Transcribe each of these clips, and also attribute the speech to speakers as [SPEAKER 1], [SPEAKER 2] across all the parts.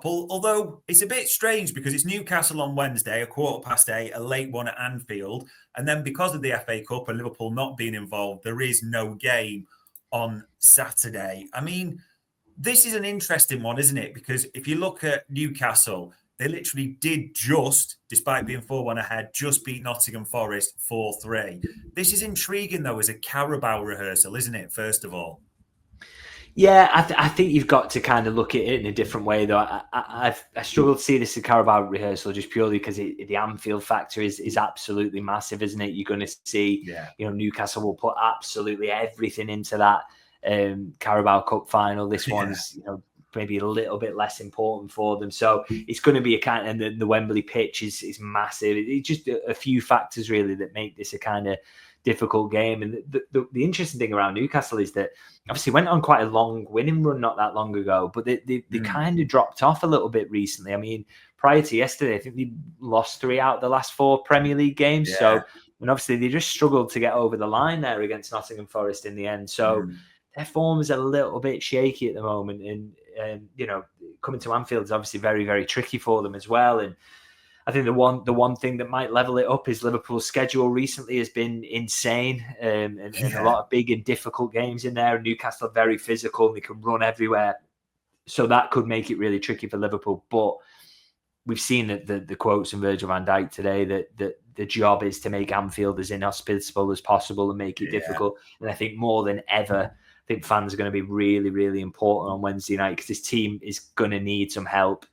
[SPEAKER 1] top. Although it's a bit strange because it's Newcastle on Wednesday, 8:15, a late one at Anfield. And then because of the FA Cup and Liverpool not being involved, there is no game on Saturday. I mean, this is an interesting one, isn't it? Because if you look at Newcastle, they literally did just, despite being 4-1 ahead, just beat Nottingham Forest 4-3. This is intriguing, though, as a Carabao rehearsal, isn't it, first of all?
[SPEAKER 2] Yeah, I think you've got to kind of look at it in a different way, though. I struggle to see this as Carabao rehearsal just purely because the Anfield factor is absolutely massive, isn't it? You're going to see, Newcastle will put absolutely everything into that Carabao Cup final. This one's, maybe a little bit less important for them. So it's going to be a kind of, and the Wembley pitch is massive. It's just a few factors really that make this a kind of difficult game. And the interesting thing around Newcastle is that obviously went on quite a long winning run not that long ago, but they kind of dropped off a little bit recently. I mean, prior to yesterday, I think they lost 3 out of the last 4 Premier League games. Yeah. So, and obviously they just struggled to get over the line there against Nottingham Forest in the end. So their form is a little bit shaky at the moment. And coming to Anfield is obviously very, very tricky for them as well. And I think the one thing that might level it up is Liverpool's schedule recently has been insane, and a lot of big and difficult games in there. Newcastle are very physical and they can run everywhere, so that could make it really tricky for Liverpool. But we've seen that the quotes from Virgil van Dijk today that the job is to make Anfield as inhospitable as possible and make it difficult. And I think more than ever, I think fans are going to be really, really important on Wednesday night because this team is going to need some help.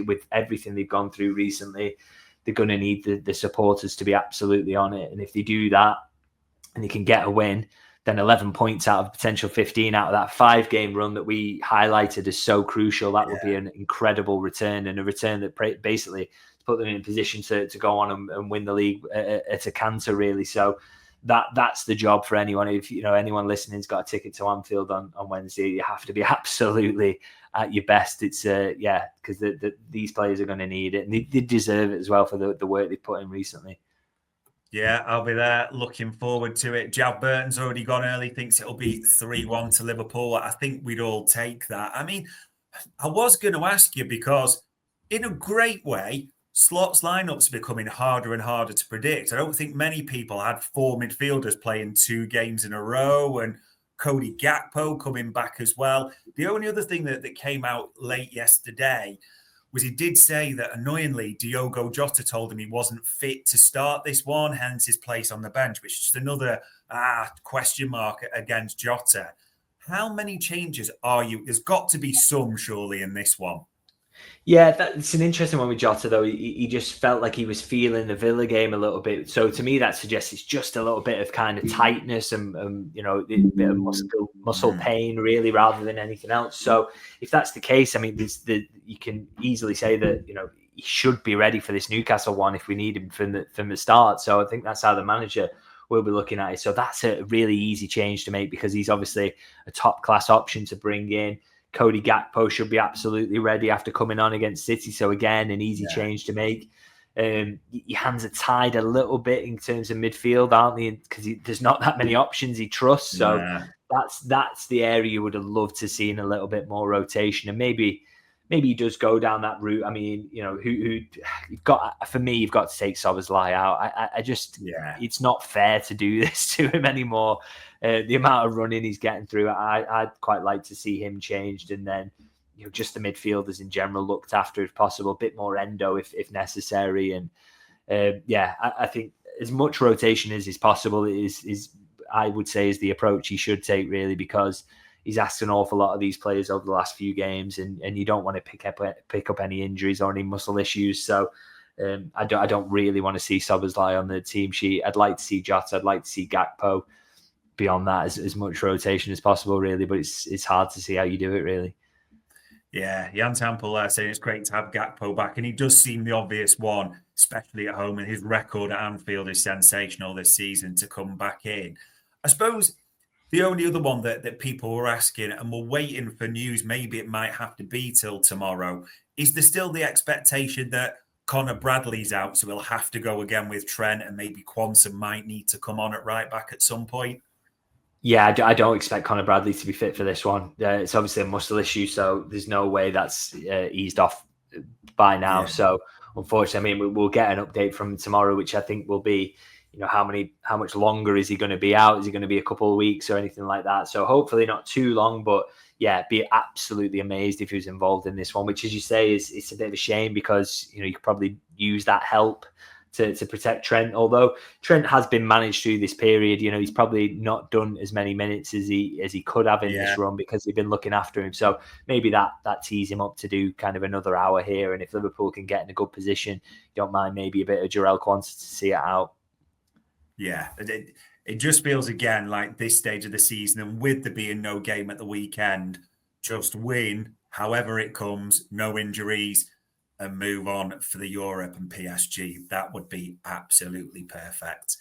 [SPEAKER 2] With everything they've gone through recently, they're going to need the supporters to be absolutely on it. And if they do that and they can get a win, then 11 points out of potential 15 out of that 5-game run that we highlighted as so crucial, that would be an incredible return, and a return that basically put them in a position to go on and win the league at a canter, really. So that's the job for anyone. If anyone listening's got a ticket to Anfield on Wednesday, you have to be absolutely at your best. It's because these players are going to need it, and they deserve it as well for the work they put in recently.
[SPEAKER 1] Yeah, I'll be there. Looking forward to it. Jav Burton's already gone early, thinks it'll be 3-1 to Liverpool. I think we'd all take that. I mean, I was going to ask you because in a great way, Slot's lineups are becoming harder and harder to predict. I don't think many people had 4 midfielders playing 2 games in a row, and Cody Gakpo coming back as well. The only other thing that came out late yesterday was he did say that, annoyingly, Diogo Jota told him he wasn't fit to start this one, hence his place on the bench, which is just another question mark against Jota. How many changes are you? There's got to be some, surely, in this one.
[SPEAKER 2] Yeah, that's an interesting one with Jota, though. He just felt like he was feeling the Villa game a little bit. So to me, that suggests it's just a little bit of kind of tightness and a bit of muscle pain, really, rather than anything else. So if that's the case, I mean, you can easily say that he should be ready for this Newcastle one if we need him from the start. So I think that's how the manager will be looking at it. So that's a really easy change to make because he's obviously a top class option to bring in. Cody Gakpo should be absolutely ready after coming on against City. So again, an easy change to make. Your hands are tied a little bit in terms of midfield, aren't they? Because there's not that many options he trusts. So that's the area you would have loved to see in a little bit more rotation. And maybe he does go down that route. I mean, who you've got, for me, you've got to take Szoboszlai out. I just, it's not fair to do this to him anymore. The amount of running he's getting through, I'd quite like to see him changed, and then just the midfielders in general looked after if possible, a bit more Endo if necessary, and I think as much rotation as is possible is I would say is the approach he should take, really, because he's asked an awful lot of these players over the last few games, and you don't want to pick up any injuries or any muscle issues. So I don't really want to see Szoboszlai on the team sheet. I'd like to see Jota. I'd like to see Gakpo. Beyond that, as much rotation as possible, really, but it's hard to see how you do it, really.
[SPEAKER 1] Yeah, Jan Tampel saying it's great to have Gakpo back, and he does seem the obvious one, especially at home, and his record at Anfield is sensational this season to come back in. I suppose the only other one that people were asking, and we're waiting for news, maybe it might have to be till tomorrow, is there still the expectation that Connor Bradley's out, so he'll have to go again with Trent, and maybe Quansah might need to come on at right back at some point?
[SPEAKER 2] Yeah, I don't expect Conor Bradley to be fit for this one. It's obviously a muscle issue, so there's no way that's eased off by now.
[SPEAKER 1] Yeah.
[SPEAKER 2] So unfortunately, I mean, we'll get an update from him tomorrow, which I think will be, how much longer is he going to be out? Is he going to be a couple of weeks or anything like that? So hopefully not too long, but yeah, be absolutely amazed if he was involved in this one, which, as you say, it's a bit of a shame because, you could probably use that help to protect Trent. Although Trent has been managed through this period, he's probably not done as many minutes as he could have in this run because they've been looking after him. So maybe that tees him up to do kind of another hour here. And if Liverpool can get in a good position, you don't mind maybe a bit of Jarell Quansah to see it out.
[SPEAKER 1] Yeah, it just feels again like this stage of the season, and with there being no game at the weekend, just win however it comes, no injuries, and move on for the Europe and PSG. That would be absolutely perfect.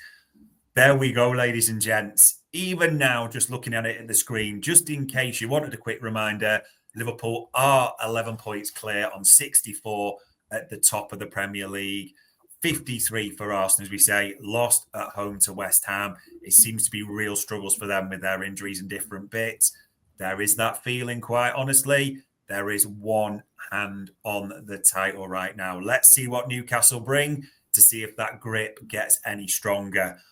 [SPEAKER 1] There we go, ladies and gents. Even now, just looking at it at the screen, just in case you wanted a quick reminder, Liverpool are 11 points clear on 64 at the top of the Premier League. 53 for Arsenal, as we say, lost at home to West Ham. It seems to be real struggles for them with their injuries and different bits. There is that feeling, quite honestly. There is one hand on the title right now. Let's see what Newcastle bring to see if that grip gets any stronger.